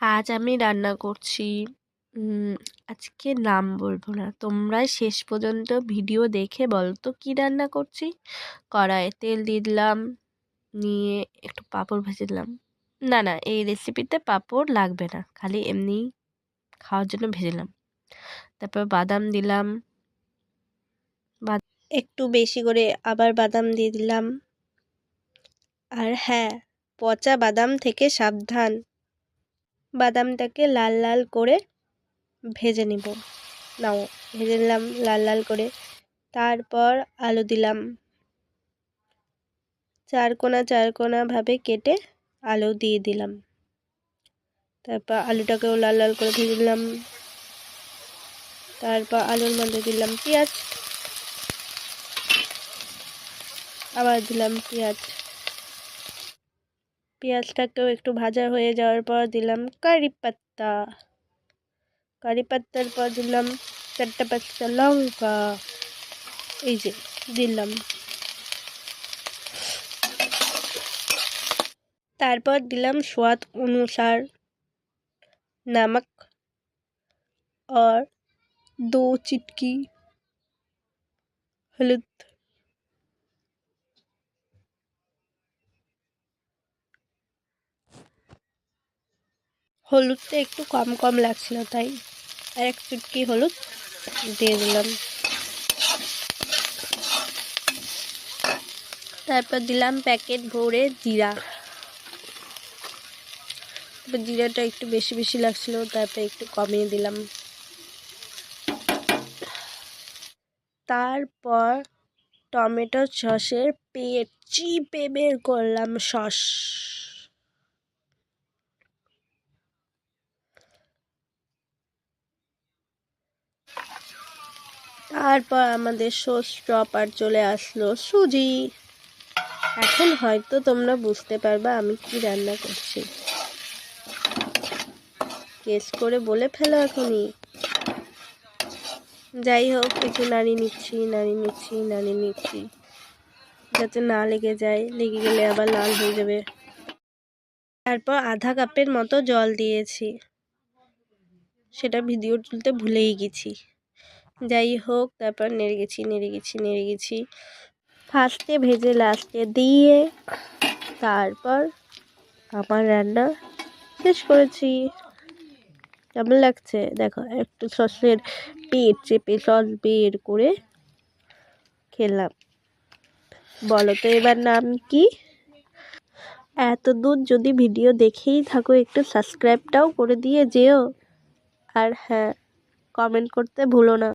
আজ আমি রান্না করছি আজকে নাম বলবো না, তোমরা শেষ পর্যন্ত ভিডিও দেখে বলো তো কী রান্না করছি। কড়াইয়ে তেল দিয়ে দিলাম, নিয়ে একটু পাঁপড় ভেজে দিলাম। না না, এই রেসিপিতে পাঁপড় লাগবে না, খালি এমনি খাওয়ার জন্য ভেজেলাম। তারপর বাদাম দিলাম, একটু বেশি করে আবার বাদাম দিয়ে দিলাম। আর হ্যাঁ, পচা বাদাম থেকে সাবধান। বাদামটাকে লাল লাল করে ভেজে নিব। নাও, ভেজে নিলাম লাল লাল করে। তারপর আলু দিলাম, চার কোনা ভাবে কেটে আলু দিয়ে দিলাম। তারপর আলুটাকেও লাল লাল করে ভেজে দিলাম। তারপর আলুর মধ্যে দিলাম পেঁয়াজ, আবার দিলাম পেঁয়াজ। পেঁয়াজটাকেও একটু ভাজা হয়ে যাওয়ার পর দিলাম কারি পাত্তা। কারি পাত্তার পর দিলাম 4টা-5টা লঙ্কা, এই যে দিলাম। তারপর দিলাম स्वाद अनुसार नमक और 2 चिटकी हलुद। হলুদটা একটু কম কম লাগছিল, তাই আর 1 চিটকি হলুদ দিয়ে দিলাম। তারপর দিলাম প্যাকেট ভরে জিরা। তারপর জিরাটা একটু বেশি বেশি লাগছিল, তারপর একটু কমিয়ে দিলাম। তারপর টমেটো সসের পেট চিপে বের করলাম সস। তারপর আমাদের সস স্টপার চলে আসলো সুজি। এখন হয়তো তোমরা বুঝতে পারবা আমি কি রান্না করছি। গেস করে বলে ফেলো এখনই। যাই হোক, একটু নাড়িয়ে নিচ্ছি যাতে না লেগে যায়, লেগে গেলে আবার লাল হয়ে যাবে। তারপর আধা কাপের মতো জল দিয়েছি, সেটা ভিডিও তুলতে ভুলেই গেছি। যাই হোক, তারপর নেড়ে গেছি ফার্স্টে ভেজে লাস্টে দিয়ে। তারপর আমার রান্না শেষ করেছি। কেমন লাগছে দেখো, একটু সসের পেট চেপে সস বের করে খেলাম। বলো তো এবার নাম কি? এত দূর যদি ভিডিও দেখেই থাকো, একটু সাবস্ক্রাইবটাও করে দিয়ে যেও। আর হ্যাঁ, কমেন্ট করতে ভুলো না।